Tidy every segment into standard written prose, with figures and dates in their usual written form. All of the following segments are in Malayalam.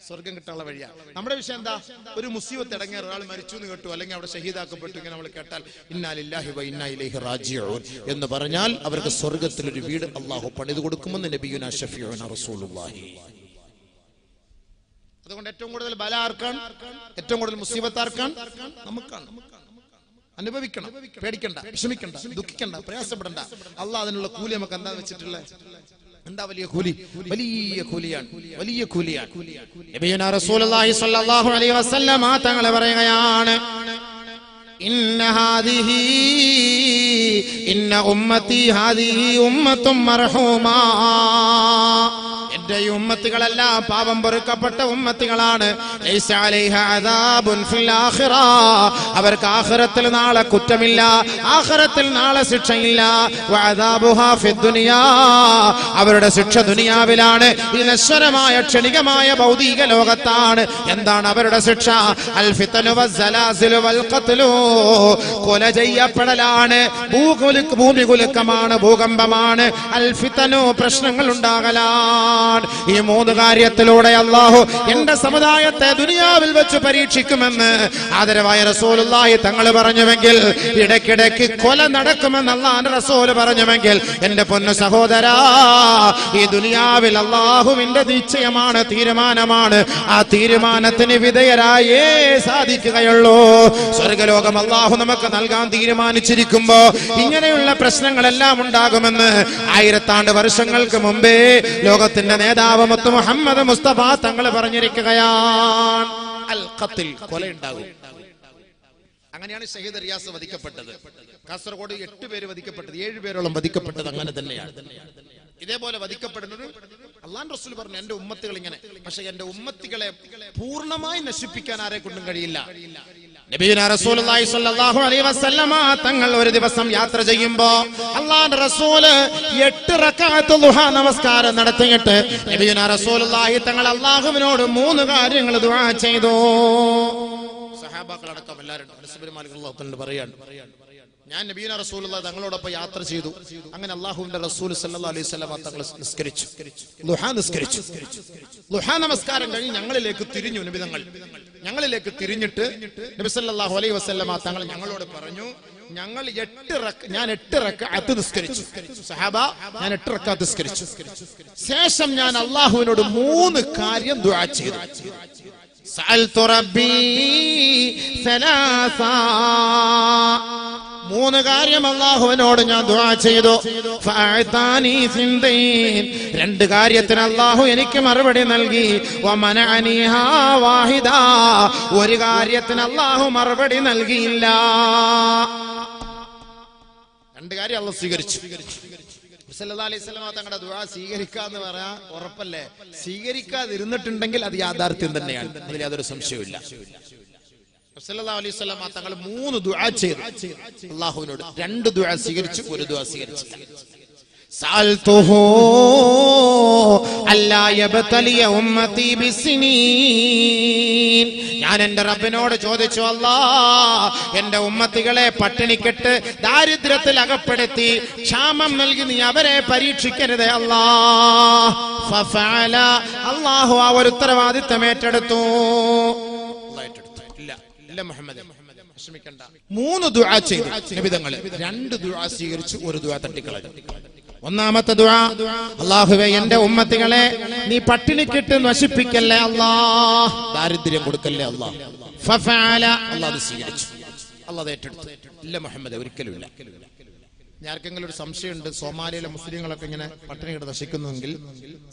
സ്വർഗം കിട്ടാനുള്ള വഴിയാ. നമ്മുടെ വിഷയം എന്താ? ഒരു മുസീബത്ത് ഇടങ്ങേർ, ഒരാൾ മരിച്ചു എന്ന് കേട്ടു, അല്ലെങ്കിൽ അവിടെ ഷഹീദാക്കപ്പെട്ടു, ഇങ്ങനെ നമ്മൾ കേട്ടാൽ ഇന്നാ ലില്ലാഹി വ ഇന്നാ ഇലൈഹി റാജിഊൻ എന്ന് പറഞ്ഞാൽ അവർക്ക് സ്വർഗത്തിൽ ഒരു വീട് അല്ലാഹു പണിതു കൊടുക്കുമെന്ന് നബിയുനാ ഷഫീഉനാ റസൂലുള്ളാഹി. അതുകൊണ്ട് ഏറ്റവും കൂടുതൽ ബല ആർക്കാണ്? ഏറ്റവും കൂടുതൽ മുസീബത്ത് ആർക്കാണ്? നമുക്കാണ്. അനുഭവിക്കണം, പേടിക്കണ്ട, വിഷമിക്കണ്ട, ദുഃഖിക്കണ്ട, പ്രയാസപ്പെടണ്ട. അല്ലാഹ് അതിനുള്ള കൂലി നമുക്ക് എന്താ വെച്ചിട്ടുള്ളത്? എന്താ വലിയ കൂലി? വലിയ കൂലിയാണ്, വലിയ കൂലിയാണ്. നബിയുനാ റസൂലുള്ളാഹി സ്വല്ലല്ലാഹു അലൈഹി വസല്ലം തങ്ങൾ പറയുകയാണ്, ഇന്ന ഉമ്മത്തി ഹാദിഹി ഉമ്മത്തും മർഹൂമാ. എന്റെ ഈ ഉമ്മത്തികളെല്ലാം പാപം പൊറുക്കപ്പെട്ട ഉമ്മത്തികളാണ്. ലൈസ അലൈഹാ അദാബുൻ ഫിൽ ആഖിറ. അവർക്ക് ആഖിറത്തിൽ നാളെ കുറ്റമില്ല, ആഖിറത്തിൽ നാളെ ശിക്ഷയില്ല. വഅദാബുഹാ ഫിദ് ദുനിയാ. അവരുടെ ശിക്ഷ ദുനിയാവിലാണ്. ഈ നശ്വരമായ ക്ഷണികമായ ഭൗതിക ലോകത്താണ്. എന്താണ് അവരുടെ ശിക്ഷ? അൽ ഫിതനു വസ്സലാസിലു വൽ ഖത്ലു. കൊല ചെയ്യപ്പെടലാണ്, ഭൂമി കുലുക്കമാണ്, ഭൂകമ്പമാണ്. അൽ ഫിതനു, പ്രശ്നങ്ങൾ ഉണ്ടാകലാണ്. ഈ മൂന്ന് കാര്യത്തിലൂടെ അല്ലാഹു എന്റെ സമുദായത്തെ ദുനിയാവിൽ വെച്ച് പരീക്ഷിക്കുമെന്ന് ആദരവായ റസൂലുള്ളാഹി തങ്ങൾ പറഞ്ഞുവെങ്കിൽ, ഇടയ്ക്കിടയ്ക്ക് കൊല നടക്കുമെന്ന് അല്ലാഹുവിന്റെ റസൂൽ പറഞ്ഞുവെങ്കിൽ, എന്റെ പൊന്നു സഹോദരാ, ഈ ദുനിയാവിൽ അല്ലാഹുവിന്റെ നിശ്ചയമാണ്, തീരുമാനമാണ്. ആ തീരുമാനത്തിന് വിധേയരായേ സാധിക്കുകയുള്ളൂ. സ്വർഗ്ഗലോകം അല്ലാഹു നമുക്ക് നൽകാൻ തീരുമാനിച്ചിരിക്കുമ്പോ ഇങ്ങനെയുള്ള പ്രശ്നങ്ങളെല്ലാം ഉണ്ടാകുമെന്ന് 1000 വർഷങ്ങൾക്ക് മുമ്പേ ലോകത്തിന്റെ നേതാവ് മുത്ത് മുഹമ്മദ് മുസ്തഫ തങ്ങൾ പറഞ്ഞിരിക്കുകയാണ്. അൽ ഖത്ൽ, കൊലയുണ്ടാകും. അങ്ങനെയാണ് ഷഹീദ് റിയാസ് വധിക്കപ്പെട്ടത്. കാസർഗോഡ് 8 പേര് വധിക്കപ്പെട്ടത്, 7 പേരോളം വധിക്കപ്പെട്ടത് അങ്ങനെ തന്നെയാണ്. ഇതേപോലെ വധിക്കപ്പെടുന്നത് അല്ലാഹുവിന്റെ റസൂൽ പറഞ്ഞു, എന്റെ ഉമ്മത്തികൾ ഇങ്ങനെ. പക്ഷെ എന്റെ ഉമ്മത്തികളെ പൂർണ്ണമായി നശിപ്പിക്കാൻ ആരെ കൊണ്ടും കഴിയില്ല. നബിയുനാ റസൂലുള്ളാഹി സ്വല്ലല്ലാഹു അലൈഹി വസല്ലമ തങ്ങൾ ഒരു ദിവസം യാത്ര ചെയ്യുമ്പോ അല്ലാഹുവിന്റെ റസൂല് 8 റക്അത്ത് ദുഹാ നമസ്കാരം നടത്തിയിട്ട് നബിയുനാ റസൂലുള്ളാഹി തങ്ങൾ അല്ലാഹുവിനോട് 3 കാര്യങ്ങൾ ദുആ ചെയ്തു. സഹാബാക്കളടക്കം എല്ലാവരും അനസ് ബിൻ മാലിക് റളിയല്ലാഹു അൻഹു പറയാണ്, ഞാൻ നബിയുനാ റസൂലുള്ളാഹി തങ്ങളോടൊപ്പം യാത്ര ചെയ്തു. അങ്ങനെ അല്ലാഹുവിന്റെ റസൂൽ സല്ലല്ലാഹു അലൈഹി വസല്ലം തങ്ങൾ നിസ്കരിച്ചു, ദുഹാ നിസ്കരിച്ചു. ദുഹാ നമസ്കാരം കഴിഞ്ഞ് ഞങ്ങളിലേക്ക് തിരിഞ്ഞു. നബി തങ്ങൾ ഞങ്ങളിലേക്ക് തിരിഞ്ഞിട്ട് നബി സല്ലല്ലാഹു അലൈഹി വസല്ലം തങ്ങൾ ഞങ്ങളോട് പറഞ്ഞു, ഞാൻ 8 റക്അത്ത് നിസ്കരിച്ചു. സഹാബ, ഞാൻ 8 റക്അത്ത് നിസ്കരിച്ചു. ശേഷം ഞാൻ അല്ലാഹുവിനോട് 3 കാര്യം ദുആ ചെയ്തു. സഅൽതു റബ്ബി സലാസ. 3 കാര്യം അല്ലാഹുവിനോട് ഞാൻ ദുആ ചെയ്തു. ഫഅതാനി സിൻദൈൻ. 2 കാര്യത്തിന് അല്ലാഹു എനിക്ക് മറുപടി നൽകി. വമനഅനിഹാ വാഹിദ. 1 കാര്യത്തിന് അല്ലാഹു മറുപടി നൽകിയില്ല. 2 കാര്യം അല്ലാഹു സ്വീകരിച്ചു. സല്ലല്ലാഹു അലൈഹി വസല്ലം തങ്ങളുടെ ദുആ സ്വീകരിക്കാന്ന് പറയാൻ ഉറപ്പല്ലേ? സ്വീകരിക്കാതിരുന്നിട്ടുണ്ടെങ്കിൽ അത് യാഥാർത്ഥ്യം തന്നെയാണ്, അതിൽ യാതൊരു സംശയവുമില്ല. സല്ലല്ലാഹു അലൈഹി വസല്ലം തങ്ങൾ 3 ദുആ ചെയ്തു അല്ലാഹുവിനോട്. 2 ദുആ സ്വീകരിച്ചു, 1 ദുആ സ്വീകരിച്ചില്ല. സഅൽതുഹു അല്ലാ യബ്തലിയ ഉമ്മതി ബിസ്നീൻ. ഞാൻ എന്റെ റബ്ബിനോട് ചോദിച്ചു, അല്ലാഹ് എന്റെ ഉമ്മത്തികളെ പട്ടിണിക്കെട്ട് ദാരിദ്ര്യത്തിൽ അകപ്പെടുത്തി ക്ഷാമം നൽകി നീ അവരെ പരീക്ഷിക്കരുതേ അല്ലാഹ്. ഫഫഅല. അല്ലാഹു ആ ഒരു ഉത്തരവാദിത്തം ഏറ്റെടുത്തു. ഇല്ല മുഹമ്മദ്, വിഷമിക്കണ്ട. 3 ദുആ ചെയ്തു നബി തങ്ങൾ. 2 ദുആ സ്വീകരിച്ചു, 1 ദുആ തട്ടിക്കളഞ്ഞു. ഒന്നാമത്തെ ദുആ, അല്ലാഹുവേ എന്റെ ഉമ്മത്തികളെ നീ പട്ടിണിക്കിട്ട് നശിപ്പിക്കല്ലേ അല്ലാഹ്, ദാരിദ്ര്യം കൊടുക്കല്ലേ അല്ലാഹ്. ഫഫഅല. അല്ലാഹു അത് സ്വീകരിച്ചു, അല്ലാഹു ഏറ്റെടുത്തു. ഇല്ല മുഹമ്മദ്, ഒരിക്കലുമില്ല. ആർക്കെങ്കിലും ഒരു സംശയമുണ്ട്, സോമാലിയിലെ മുസ്ലിങ്ങളൊക്കെ ഇങ്ങനെ പട്ടിണിയുടെ നശിക്കുന്നുവെങ്കിൽ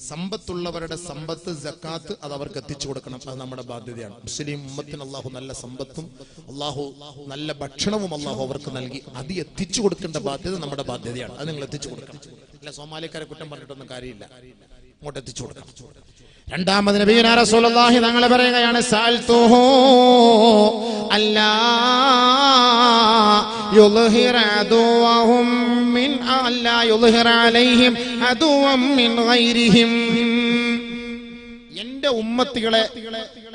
സമ്പത്തുള്ളവരുടെ സമ്പത്ത് സക്കാത്ത് അത് അവർക്ക് എത്തിച്ചു കൊടുക്കണം. അത് നമ്മുടെ ബാധ്യതയാണ്. മുസ്ലിം ഉമ്മത്തിന് അല്ലാഹു നല്ല സമ്പത്തും അല്ലാഹു നല്ല ഭക്ഷണവും അല്ലാഹു അവർക്ക് നൽകി. അത് എത്തിച്ചു കൊടുക്കേണ്ട ബാധ്യത നമ്മുടെ ബാധ്യതയാണ്. അത് നിങ്ങൾ എത്തിച്ചു കൊടുക്കണം. അല്ല, സോമാലിക്കാരെ കുറ്റം പറഞ്ഞിട്ടൊന്നും കാര്യമില്ല, അങ്ങോട്ട് എത്തിച്ചു കൊടുക്കണം. രണ്ടാമത് നബിയുനാ റസൂലുള്ളാഹി തങ്ങൾ പറയുകയാണ്, സഅൽതുഹു അല്ലാ യുൽഹിറ അദുവഹും മിൻ അല്ലാ യുൽഹിറ അലൈഹിം അദുവം മിൻ ഗൈരിഹിം. എന്റെ ഉമ്മത്തികളെ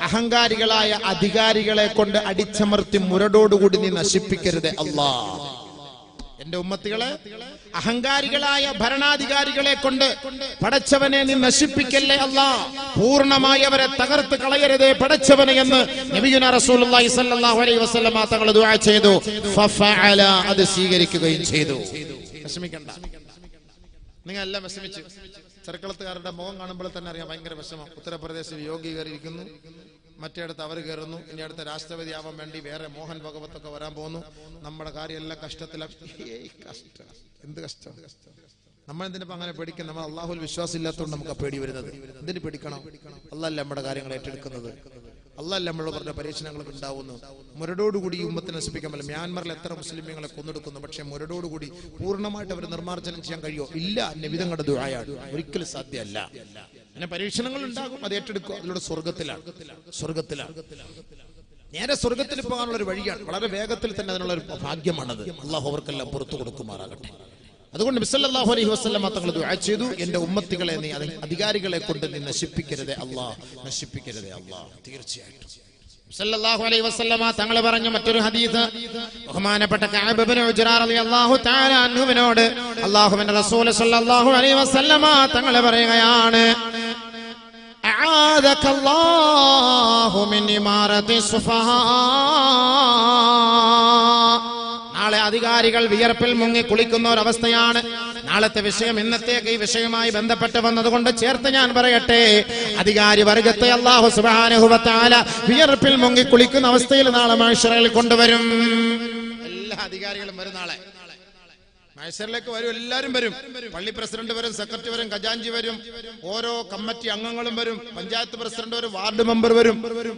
അഹങ്കാരികളായ അധികാരികളെ കൊണ്ട് അടിച്ചമർത്തി മുരടോടുകൂടി നീ നശിപ്പിക്കരുത് അല്ലാഹ്. എന്റെ ഉമ്മത്തികളെ, അഹങ്കാരികളായ ഭരണാധികാരികളെ കൊണ്ട് പടച്ചവനെ നീ നശിപ്പിക്കല്ലേ അല്ലാ, പൂർണ്ണമായി അവരെ തകർത്ത് കളയരുതേ പടച്ചവനെ എന്ന് നബിയുനാ റസൂലുള്ളാഹി സ്വല്ലല്ലാഹു അലൈഹി വസല്ലമ തങ്ങൾ ദുആ ചെയ്തു. ഫഫഅല, അത് സ്വീകരിക്കുകയും ചെയ്തു. വിഷമിക്കണ്ട, നിങ്ങൾ എല്ലാം വിഷമിച്ചു. ചെറുക്കളത്തുകാരുടെ മുഖം കാണുമ്പോൾ തന്നെ അറിയാം ഭയങ്കര വിഷമം. ഉത്തർപ്രദേശിൽ യോഗി കയറിയിരിക്കുന്നു, മറ്റേടത്ത് അവർ കയറുന്നു, ഇനി അടുത്ത രാഷ്ട്രപതി ആവാൻ വേണ്ടി വേറെ മോഹൻ ഭഗവത് ഒക്കെ വരാൻ പോകുന്നു. നമ്മുടെ കാര്യമെല്ലാം കഷ്ടത്തിലാണ്. കഷ്ടം, എന്ത് കഷ്ടം. നമ്മൾ എന്തിനിപ്പോ അങ്ങനെ പേടിക്കണം? നമ്മൾ അള്ളാഹുൽ വിശ്വാസം ഇല്ലാത്തതുകൊണ്ട് നമുക്ക് പേടി വരുന്നത്. എന്തിന് പേടിക്കണം? അള്ളാഹല്ല നമ്മുടെ കാര്യങ്ങൾ ഏറ്റെടുക്കുന്നത്. അള്ളാഹല്ല നമ്മളോട് പറഞ്ഞ പരീക്ഷണങ്ങളൊക്കെ ഉണ്ടാവുന്നു. മുരടോടുകൂടി ഉമ്മത്തിനെ നശിപ്പിക്കാൻ പറ്റില്ല. മ്യാൻമറിൽ എത്ര മുസ്ലിമീങ്ങളെ കൊന്നെടുക്കുന്നു, പക്ഷെ മുരടോടുകൂടി പൂർണ്ണമായിട്ട് അവർ നിർമ്മാർജ്ജനം ചെയ്യാൻ കഴിയോ? ഇല്ല. നബിതങ്ങളുടെ ദുആയാണ്, ഒരിക്കലും സാധ്യമല്ല. അങ്ങനെ പരീക്ഷണങ്ങൾ ഉണ്ടാകും, അത് ഏറ്റെടുക്കുക. അതിലൂടെ സ്വർഗത്തിലാണ്. നേരെ സ്വർഗത്തിൽ പോകാനുള്ള ഒരു വഴിയാണ്. വളരെ വേഗത്തിൽ തന്നെ അതിനുള്ള ഒരു ഭാഗ്യമാണത്. അള്ളാഹു അവർക്കെല്ലാം പുറത്തു കൊടുക്കുമാറാകട്ടെ. അതുകൊണ്ട് നബി സല്ലല്ലാഹു അലൈഹി വസല്ലം തങ്ങൾ ദുആ ചെയ്തു, എന്റെ ഉമ്മത്തികളെ നീ അധികാരികളെ കൊണ്ട് നീ നശിപ്പിക്കരുതേ അല്ലാഹ്, നശിപ്പിക്കരുതേ അല്ലാഹ്. തീർച്ചയായിട്ടും സല്ലല്ലാഹു അലൈഹി വസല്ലം തങ്ങൾ പറഞ്ഞ മറ്റൊരു ഹദീസ്, ബഹുമാനപ്പെട്ട കഅബ് ഇബ്നു ഉജ്റ റളിയല്ലാഹു തആല അൻഹുവിനോട് അല്ലാഹുവിന്റെ റസൂൽ സല്ലല്ലാഹു അലൈഹി വസല്ലം തങ്ങൾ പറയുകയാണ്, അആദകല്ലാഹു മിൻ ഇമാറത്തി സുഫഹാ. നാളെ അധികാരികൾ വിയർപ്പിൽ മുങ്ങി കുളിക്കുന്ന ഒരവസ്ഥയാണ്. നാളത്തെ വിഷയം ഇന്നത്തേക്ക് ഈ വിഷയവുമായി ബന്ധപ്പെട്ട് വന്നതുകൊണ്ട് ചേർത്ത് ഞാൻ പറയട്ടെ, അധികാരി വർഗത്തെ അല്ലാഹു സുബ്ഹാനഹു വ തആല വിയർപ്പിൽ മുങ്ങി കുളിക്കുന്ന അവസ്ഥയിൽ നാളെ മഹ്ശറിൽ കൊണ്ടുവരും. എല്ലാ അധികാരികളും വരും നാളെ മഹ്ശറിലേക്ക് വരും. എല്ലാവരും വരും. പള്ളി പ്രസിഡന്റ് വരും, സെക്രട്ടറി വരും, ഖജാൻജി വരും, ഓരോ കമ്മിറ്റി അംഗങ്ങളും വരും, പഞ്ചായത്ത് പ്രസിഡന്റ് വരും, വാർഡ് മെമ്പർ വരും,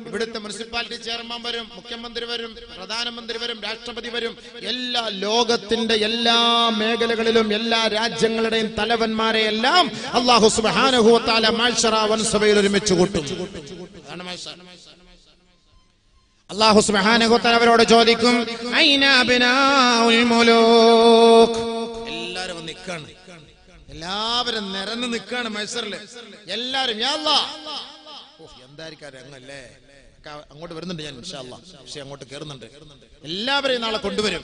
ഇവിടുത്തെ മുനിസിപ്പാലിറ്റി ചെയർമാൻ വരും, മുഖ്യമന്ത്രി വരും, പ്രധാനമന്ത്രി വരും, രാഷ്ട്രപതി വരും. എല്ലാ ലോകത്തിന്റെ എല്ലാ മേഖലകളിലും എല്ലാ രാജ്യങ്ങളുടെയും തലവന്മാരെ എല്ലാം അല്ലാഹു സുബ്ഹാനഹു വ തആല മഹ്ശറ വൻസഭയിൽ ഒരുമിച്ച് കൂട്ടും. അല്ലാഹു സുബ്ഹാനഹു വ തആല അവരോട് ചോദിക്കും, ഐന അബ്നാഉൽ മുലൂക്. എല്ലാവരും നിൽക്കാണ്, എല്ലാവരും നിരന്ന് നിൽക്കാണ് മഹ്ശറിൽ. എല്ലാവരും യാ അല്ലാഹ്, എന്തായിരിക്കും രംഗല്ലേ. അങ്ങോട്ട് വരുന്നുണ്ട് ഞാൻ ഇൻഷാ അല്ലാഹ്, പക്ഷെ അങ്ങോട്ട് കയറുന്നുണ്ട്. എല്ലാവരെയും നാളെ കൊണ്ടുവരും.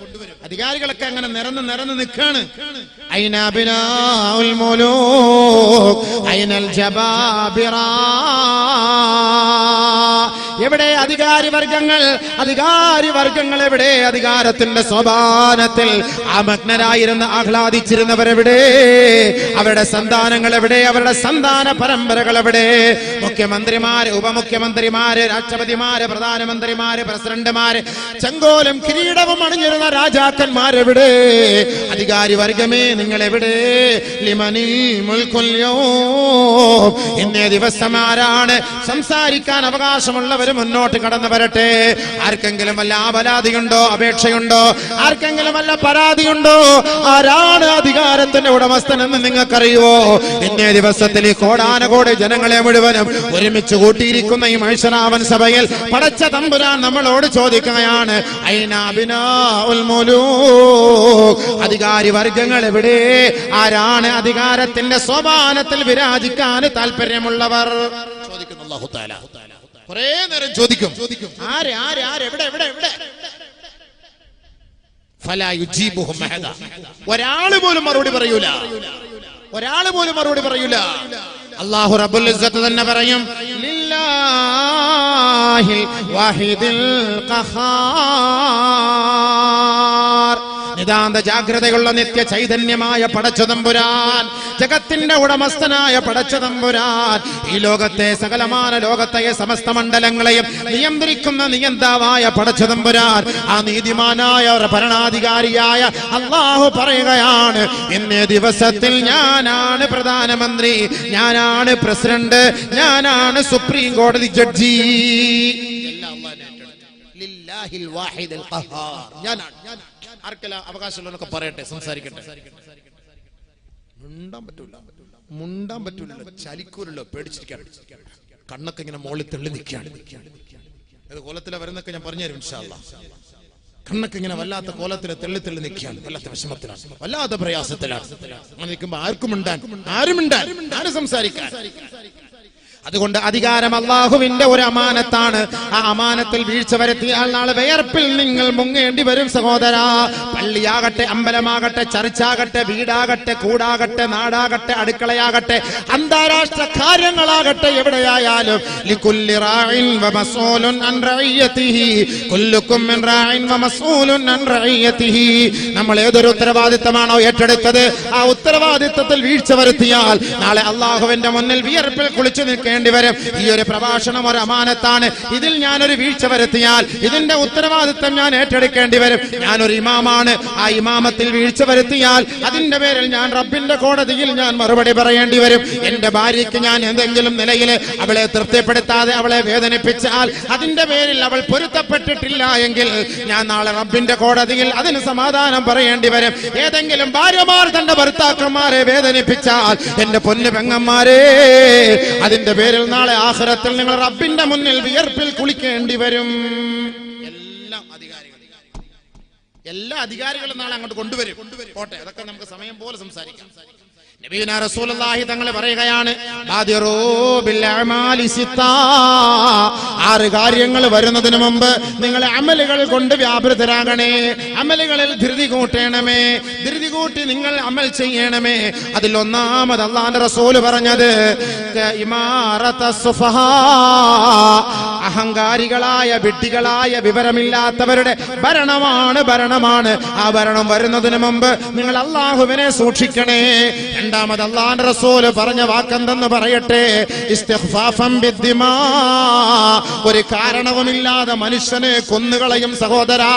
അധികാരികളൊക്കെ അങ്ങനെ നിരന്ന് നിൽക്കാണ്. ഐന അബ്നാഉൽ മുലൂക് ഐനൽ ജബാബിറ. എവിടെ അധികാരി വർഗങ്ങൾ എവിടെ? അധികാരത്തിന്റെ സോപാനത്തിൽ ആമഗ്നരായിരുന്ന ആഹ്ലാദിച്ചിരുന്നവരെവിടെ? അവരുടെ സന്താനങ്ങൾ എവിടെ? അവരുടെ സന്താന പരമ്പരകൾ എവിടെ? മുഖ്യമന്ത്രിമാര്, ഉപമുഖ്യമന്ത്രിമാര്, രാഷ്ട്രപതിമാര്, പ്രധാനമന്ത്രിമാര്, പ്രസിഡന്റുമാര്, ചെങ്കോലും കിരീടവും അണിഞ്ഞിരുന്ന രാജാക്കന്മാരെവിടെ? അധികാരി വർഗമേ നിങ്ങൾ എവിടെ? ലിമനിൽ മുൽക്കുൽ യൗം. ഇന്നേ ദിവസം ആരാണ് സംസാരിക്കാൻ അവകാശമുള്ളവർ മുന്നോട്ട് കടന്നു വരട്ടെ. ആർക്കെങ്കിലും വല്ല ആപരാതിയുണ്ടോ, അപേക്ഷയുണ്ടോ? ആർക്കെങ്കിലും വല്ല പരാതിയുണ്ടോ? ആരാണ് അധികാരത്തിന്റെ ഉടമസ്ഥൻ എന്ന് നിങ്ങൾക്കറിയുവോ? ഇന്നേ ദിവസത്തിൽ ഈ കോടാനകോടി ജനങ്ങളെ മുഴുവനും ഒരുമിച്ച് കൂട്ടിയിരിക്കുന്ന ഈ മഹ്ശറാവൻ സഭയിൽ പടച്ച തമ്പുരാൻ നമ്മളോട് ചോദിക്കുകയാണ്, ഐന അബ്നാഉൽ മുലൂക്. അധികാരി വർഗങ്ങൾ എവിടെ? ആരാണ് അധികാരത്തിന്റെ സോപാനത്തിൽ വിരാജിക്കാൻ താല്പര്യമുള്ളവർ? ചോദിക്കുന്നു അല്ലാഹു തആല. കുറേ നേരം ചോദിക്കും, ആര് ആര് ആര് എവിടെ എവിടെ എവിടെ? ഫലാ യുജീബുഹും അഹദ. ഒരാൾ പോലും മറുപടി പറയൂല. അല്ലാഹു റബ്ബുൽ ഇസ്സത്ത് തന്നെ പറയും, ലില്ലാഹിൽ വാഹിദിൽ ഖഹാർ. നിതാന്ത ജാഗ്രതയുള്ള നിത്യ ചൈതന്യമായ പടച്ചതമ്പുരാൻ, ജഗത്തിന്റെ ഉടമസ്ഥനായ പടച്ചതമ്പുരാൻ, ഈ ലോകത്തെ സകലമാന ലോകത്തെ സമസ്ത മണ്ഡലങ്ങളെയും നിയന്ത്രിക്കുന്ന നിയന്താവായ പടച്ചതമ്പുരാൻ, ആ നീതിമാനായ ഭരണാധികാരിയായ അല്ലാഹു പറയുകയാണ്, ഇന്നേ ദിവസത്തിൽ ഞാനാണ് പ്രധാനമന്ത്രി, ഞാനാണ് പ്രസിഡന്റ്, ഞാനാണ് സുപ്രീം കോടതി ജഡ്ജി. ലില്ലാഹിൽ വാഹിദിൽ ഖഹാർ. ഞാനാണ്. ആർക്കെല്ലാം അവകാശമുള്ളവരൊക്കെ പറയട്ടെ, സംസാരിക്കട്ടെ. മുണ്ടാൻ പറ്റൂല, ചലിക്കൂലല്ലോ, പേടിച്ചിരിക്കാൻ. കണ്ണൊക്കെ ഇങ്ങനെ മോളിൽ തെള്ളി നിൽക്കുകയാണ്. ഏത് കോലത്തിലെ വരുന്നൊക്കെ ഞാൻ പറഞ്ഞുതരും ഇൻഷാ അല്ലാഹ്. കണ്ണൊക്കെ ഇങ്ങനെ വല്ലാത്ത കോലത്തിലെ തെള്ളി നിൽക്കുകയാണ്. വല്ലാത്ത വിഷമത്തിലാണ്, വല്ലാത്ത പ്രയാസത്തിലാണ്. അങ്ങനെ നിൽക്കുമ്പോ ആരും സംസാരിക്കാൻ. അതുകൊണ്ട് അധികാരം അല്ലാഹുവിന്റെ ഒരു അമാനത്താണ്. ആ അമാനത്തിൽ വീഴ്ച വരുത്തിയാൽ നാളെ വിയർപ്പിൽ നിങ്ങൾ മുങ്ങേണ്ടി വരും സഹോദരാ. പള്ളിയാകട്ടെ, അമ്പലമാകട്ടെ, ചർച്ചാകട്ടെ, വീടാകട്ടെ, കൂടാകട്ടെ, നാടാകട്ടെ, അടുക്കളയാകട്ടെ, അന്താരാഷ്ട്ര കാര്യങ്ങളാകട്ടെ, എവിടെയായാലും ലികുല്ലി റാഇൻ വമസ്ഊലുൻ അൻ റഇയതിഹി കുല്ലുകും മിൻ റാഇൻ വമസ്ഊലുൻ അൻ റഇയതിഹി. നമ്മൾ ഏതൊരു ഉത്തരവാദിത്തമാണോ ഏറ്റെടുത്തത് ആ ഉത്തരവാദിത്തത്തിൽ വീഴ്ച വരുത്തിയാൽ നാളെ അള്ളാഹുവിന്റെ മുന്നിൽ വിയർപ്പിൽ കുളിച്ചു നിൽക്കേണ്ടി വരും. ഈ ഒരു പ്രഭാഷണം ഒരു അമാനത്താണ്. ഇതിൽ ഞാനൊരു വീഴ്ച വരുത്തിയാൽ ഇതിന്റെ ഉത്തരവാദിത്തം ഞാൻ ഏറ്റെടുക്കേണ്ടി വരും. ഞാനൊരു ഇമാമാണ്. ആ ഇമാമത്തിൽ വീഴ്ച വരുത്തിയാൽ അതിന്റെ പേരിൽ ഞാൻ റബ്ബിന്റെ കോടതിയിൽ ഞാൻ മറുപടി പറയേണ്ടി വരും. എന്റെ ഭാര്യയ്ക്ക് ഞാൻ എന്തെങ്കിലും നിലയിൽ അവളെ തൃപ്തിപ്പെടുത്താതെ അവളെ വേദനിപ്പിച്ചാൽ അതിന്റെ പേരിൽ അവൾ പൊരുത്തപ്പെട്ടിട്ടില്ല എങ്കിൽ ഞാൻ നാളെ റബ്ബിന്റെ കോടതിയിൽ അതിന് സമാധാനം പറയേണ്ടി വരും. ഏതെങ്കിലും ഭാര്യമാർ തന്റെ ഭർത്താക്കന്മാരെ വേദനിപ്പിച്ചാൽ എന്റെ പൊന്നു പെങ്ങന്മാരെ, അതിന്റെ പേരിൽ നാളെ ആഖിറത്തിൽ നിങ്ങൾ റബ്ബിന്റെ മുന്നിൽ വിയർപ്പിൽ കുളിക്കേണ്ടി വരും. എല്ലാ അധികാരികളും നാളെ അങ്ങോട്ട് കൊണ്ടുവരും. പോട്ടെ, അതൊക്കെ നമുക്ക് സമയം പോലെ സംസാരിക്കാം. നബിയുനാ റസൂലുള്ളാഹി തങ്ങൾ പറയുകയാണ്, ബാദിറൂ ബിൽ അമാലി സിത്താ. 6 കാര്യങ്ങൾ വരുന്നതിന് മുമ്പ് നിങ്ങൾ അമലുകൾ കൊണ്ട് വ്യാപൃതരാകണേ. അമലുകളിൽ ധൃതി കൂട്ടണമേ. ധൃതി കൂട്ടി നിങ്ങൾ അമൽ ചെയ്യണമേ. അതിൽ ഒന്നാമത് അല്ലാഹുവിന്റെ റസൂല് പറഞ്ഞത് ഇമാറത്തുസ് സുഫഹാ. അഹങ്കാരികളായ, വിഡ്ഢികളായ, വിവരമില്ലാത്തവരുടെ ഭരണമാണ്. ആ ഭരണം വരുന്നതിന് മുമ്പ് നിങ്ങൾ അല്ലാഹുവിനെ സൂക്ഷിക്കണേ. രണ്ടാമത് അല്ലാഹുവിന്റെ റസൂല് പറഞ്ഞ വാക്കെന്തെന്ന് പറയട്ടെ, ഇസ്തിഗ്ഫാഫൻ ബിദ്ദിമാ. ഒരു കാരണവുമില്ലാതെ മനുഷ്യനെ കൊന്നുകളയും സഹോദരാ.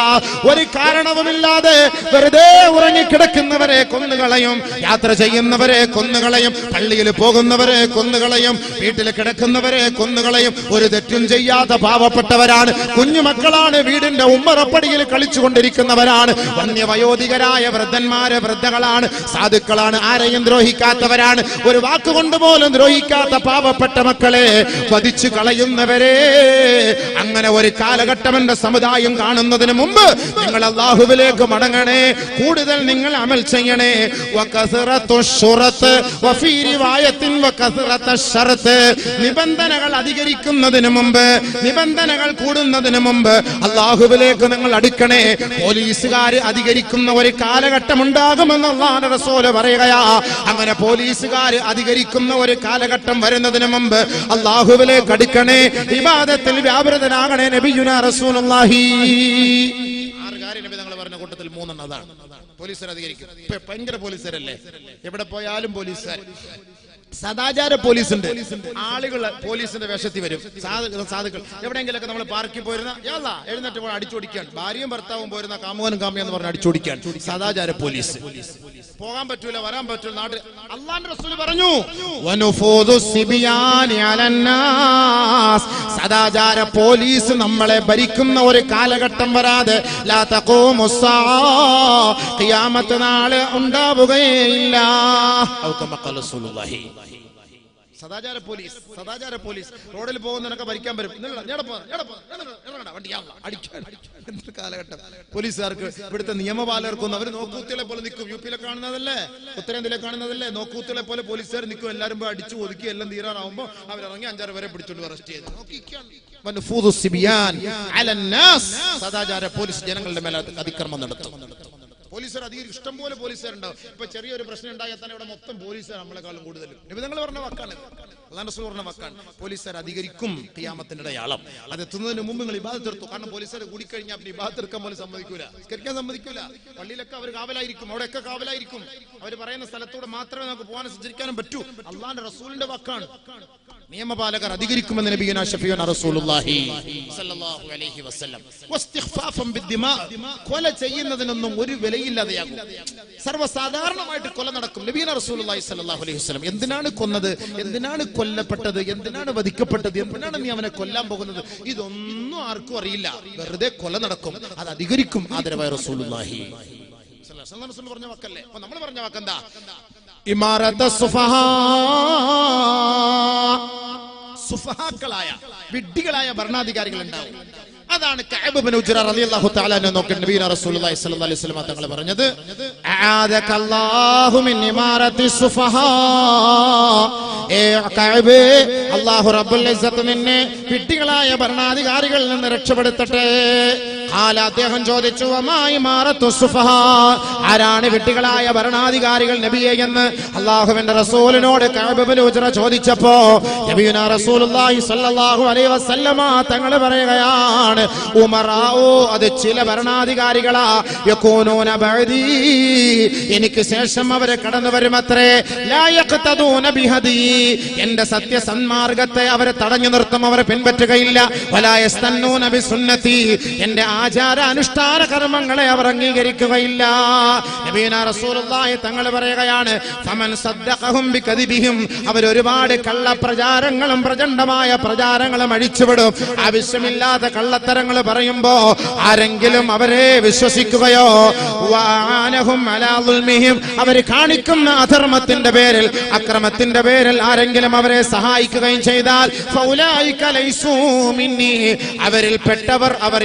ഒരു കാരണവുമില്ലാതെ വെറുതെ ഉറങ്ങിക്കിടക്കുന്നവരെ കൊന്നുകളയും, യാത്ര ചെയ്യുന്നവരെ കൊന്നുകളയും, പള്ളിയിൽ പോകുന്നവരെ കൊന്നുകളയും, വീട്ടിൽ കിടക്കുന്നവരെ കൊന്നുകളയും. ഒരു തെറ്റും ചെയ്യാത്ത പാവപ്പെട്ടവരാണ്, കുഞ്ഞുമക്കളാണ്, വീടിന്റെ ഉമ്മറപ്പടിയിൽ കളിച്ചുകൊണ്ടിരിക്കുന്നവരാണ്, വന്യവയോധികരായ വൃദ്ധന്മാര്, വൃദ്ധകളാണ്, സാധുക്കളാണ്, ആരെയും ദ്രോഹിക്കാത്തവരാണ്, ഒരു വാക്കുകൊണ്ട് പോലും ദ്രോഹിക്കാത്ത പാവപ്പെട്ട മക്കളെ വധിച്ചു കളയുന്നവരെ. അങ്ങനെ ഒരു കാലഘട്ടം എന്റെ സമുദായം കാണുന്നതിന് മുമ്പ് നിങ്ങൾ അല്ലാഹുവിലേക്ക് മടങ്ങണേ. കൂടുതൽ നിങ്ങൾ അമൽ ചെയ്യണേ. നിബന്ധനകൾ അധികരിക്കുന്നതിന് മുമ്പ്, നിബന്ധനകൾ കൂടുന്നതിന് മുമ്പ് അല്ലാഹുവിലേക്ക് നിങ്ങൾ അടുക്കണേ. പോലീസുകാർ അധികരിക്കുന്ന ഒരു കാലഘട്ടം ഉണ്ടാകുമെന്ന് അല്ലാഹുവിന്റെ റസൂൽ പറയുകയാ. അങ്ങനെ പോലീസുകാർ അധികരിക്കുന്ന ഒരു കാലഘട്ടം വരുന്നതിന് മുമ്പ് അല്ലാഹുവിലേക്ക് അടുക്കണേ. ഇബാദത്തിൽ വ്യാപൃതനാകണേ. നബിയുനാ റസൂലുള്ളാഹി 6 കാര്യം നബി തങ്ങൾ പറഞ്ഞ കൂട്ടത്തിൽ 3 അതാണ്. പോലീസുകാർ അധികരിക്കും. ഭയങ്കര പോലീസുകാരല്ലേ, എവിടെ പോയാലും പോലീസുകാർ. സദാചാര പോലീസ് ഉണ്ട്. ആളുകൾ പോലീസിന്റെ വേഷത്തിൽ വരും. സാധുക്കൾ എവിടെയെങ്കിലൊക്കെ നമ്മൾ പാർക്കിൽ പോയിരുന്ന എഴുന്നേറ്റ് പോയി അടിച്ചോടിക്കാൻ, ഭാര്യയും ഭർത്താവും പോയിരുന്ന കാമുകനും കാമിയെന്ന് പറഞ്ഞ് അടിച്ചോടിക്കാൻ സദാചാര പോലീസ്. പോകാൻ പറ്റൂല, വരാൻ പറ്റൂല. നാട്ടിൽ അല്ലാഹുവിന്റെ റസൂൽ പറഞ്ഞു, സദാചാര പോലീസ് നമ്മളെ ഭരിക്കുന്ന ഒരു കാലഘട്ടം വരാതെ ലാ തഖൂമുസ്സാ, ഖിയാമത്ത് നാൾ ഉണ്ടാവുകയില്ല. സദാചാര പോലീസ് റോഡിൽ പോകുന്നവനൊക്കെ ഭരിക്കാൻ വരും. കാലഘട്ടം പോലീസുകാർക്ക്, ഇവിടുത്തെ നിയമപാലകർക്കൊന്നും അവർ നോക്കൂത്തികളെ പോലെ നിൽക്കും. യുപിയിലെ കാണുന്നതല്ലേ, ഉത്തരേന്ത്യയിലെ കാണുന്നതല്ലേ, നോക്കൂത്തികളെ പോലെ പോലീസുകാർ നിൽക്കും. എല്ലാവരും പോയി അടിച്ചു ഒതുക്കി എല്ലാം തീരാറാവുമ്പോൾ അവരിറങ്ങി 5-6 പേരെ പിടിച്ചോണ്ട് അറസ്റ്റ് ചെയ്തു. സദാചാര പോലീസ് ജനങ്ങളുടെ മേലെ അതിക്രമം നടത്തും. പോലീസുകാർ അധികം ഇഷ്ടം പോലെ പോലീസുകാരുണ്ടാവും. ഇപ്പൊ ചെറിയൊരു പ്രശ്നം ഉണ്ടായാൽ തന്നെ ഇവിടെ മൊത്തം പോലീസുകാർ നമ്മളെക്കാളും കൂടുതലും. നിബിധങ്ങൾ പറഞ്ഞ വാക്കാണ്, അല്ലാഹുവിന്റെ റസൂൽ പറഞ്ഞ വാക്കാണ്. പോലീസുകാർ അധികരിക്കും ഖിയാമത്തിന്റെ അടയാളം. അത് എത്തുന്നതിന് മുമ്പ് നിങ്ങൾ ഇബാദത്ത് എടുത്തു. കാരണം പോലീസുകാർ കൂടിക്കഴിഞ്ഞാൽ പിന്നെ ഇബാദത്ത് എടുക്കാൻ പോലും സമ്മതിക്കൂല, നിസ്കരിക്കാൻ സമ്മതിക്കൂല. പള്ളിയിലൊക്കെ അവർ കാവലായിരിക്കും, അവിടെയൊക്കെ കാവലായിരിക്കും. അവർ പറയുന്ന സ്ഥലത്തൂടെ മാത്രമേ നമുക്ക് പോകാനും സഞ്ചരിക്കാനും പറ്റൂ. അല്ലാഹുവിന്റെ റസൂലിന്റെ വാക്കാണ്. നിയമപാലകർ അധികരിക്കുമെന്ന് നബിയുനാ ശഫീഉനാ റസൂലുള്ളാഹി സ്വല്ലല്ലാഹു അലൈഹി വസല്ലം. വസ്തിഗ്ഫാഫൻ ബിദ്ദിമാ, കൊല ചെയ്യുന്നതിനൊന്നും ഒരു വിലയില്ലാതെയാകും. സർവ്വസാധാരണമായിട്ട് കൊല നടക്കും. നബിയുനാ റസൂലുള്ളാഹി സ്വല്ലല്ലാഹു അലൈഹി വസല്ലം എന്തിനാണ് കൊന്നത്, എന്തിനാണ് കൊല്ലപ്പെട്ടത്, എന്തിനാണ് വധിക്കപ്പെട്ടത്, എന്തിനാണ് നീ അവനെ കൊല്ലാൻ പോകുന്നത്, ഇതൊന്നും ആർക്കും അറിയില്ല. വെറുതെ കൊല നടക്കും, അത് അധികരിക്കും. ആദരവായ റസൂലുള്ളാഹി സ്വല്ലല്ലാഹു അലൈഹി വസല്ലം പറഞ്ഞ വാക്കല്ലേ. അപ്പൊ നമ്മൾ പറഞ്ഞ വാക്കെന്താ? ഇമാറത്തുസ് സുഫഹാ, സുഫഹാക്കളായ വിഡ്ഢികളായ ഭരണാധികാരികൾ ഉണ്ടാവും. അതാണ് കഅബ് ഇബ്നു ഉജ്റ റളിയല്ലാഹു തആല അൻഹു നോക്കി നബിയുനാ റസൂലുള്ളാഹി സ്വല്ലല്ലാഹു അലൈഹി വസല്ലം തങ്ങൾ പറഞ്ഞത്, അആദകല്ലാഹു മിൻ ഇമാറത്തിസ് സുഫഹാ. ഏ കഅബ്, അല്ലാഹു റബ്ബുൽ ഇസ്സത്ത് നിന്നെ വിഡ്ഢികളായ ഭരണാധികാരികളിൽ നിന്ന് രക്ഷപ്പെടുത്തട്ടെ. അദ്ദേഹം ചോദിച്ചു ആരാണ് വിഡ്ഢികളായ ഭരണാധികാരികൾ നബിയെ എന്ന് അള്ളാഹുവിന്റെ റസൂലിനോട് കഅബ് ഇബ്നു ഉജ്റ ചോദിച്ചപ്പോ നബിയുനാ റസൂലുള്ളാഹി സ്വല്ലല്ലാഹു അലൈഹി വസല്ലമ തങ്ങൾ പറയുകയാണ് ഉമറാഉ അത് ചില ഭരണാധികാരികളാ യകൂനൂന ബഅദി എനിക്ക് ശേഷം അവരെ കടന്നു വരുമത്രേ ലാ യഖ്തദൂന ബിഹദി എന്റെ സത്യസന്മാർഗത്തെ അവരെ തടഞ്ഞു നിർത്തും അവരെ പിൻപറ്റുകയില്ല വലാ യസ്തന്നൂന ബിസുന്നതി എന്റെ ആചാര അനുഷ്ഠാന കർമ്മങ്ങളെ അവർ അംഗീകരിക്കുകയില്ല നബിയുനാ റസൂലുള്ളാഹി തങ്ങൾ പറയുകയാണ് ഫമൻ സദ്ദഖഹും ബികദിബിഹിം അവർ ഒരുപാട് കള്ള പ്രചാരങ്ങളും പ്രചണ്ഡമായ പ്രചാരങ്ങളും അഴിച്ചുവിടും ആവശ്യമില്ലാത്ത കള്ളത്തരങ്ങൾ പറയുമ്പോ ആരെങ്കിലും അവരെ വിശ്വസിക്കുകയോ വഅനഹും അലാ ദുൽമിഹിം അവർ കാണിക്കുന്ന അധർമ്മത്തിന്റെ പേരിൽ അക്രമത്തിന്റെ പേരിൽ ആരെങ്കിലും അവരെ സഹായിക്കുകയും ചെയ്താൽ ഫൗലൈക ലൈസൂ മിന്നി അവരിൽ പെട്ടവർ അവർ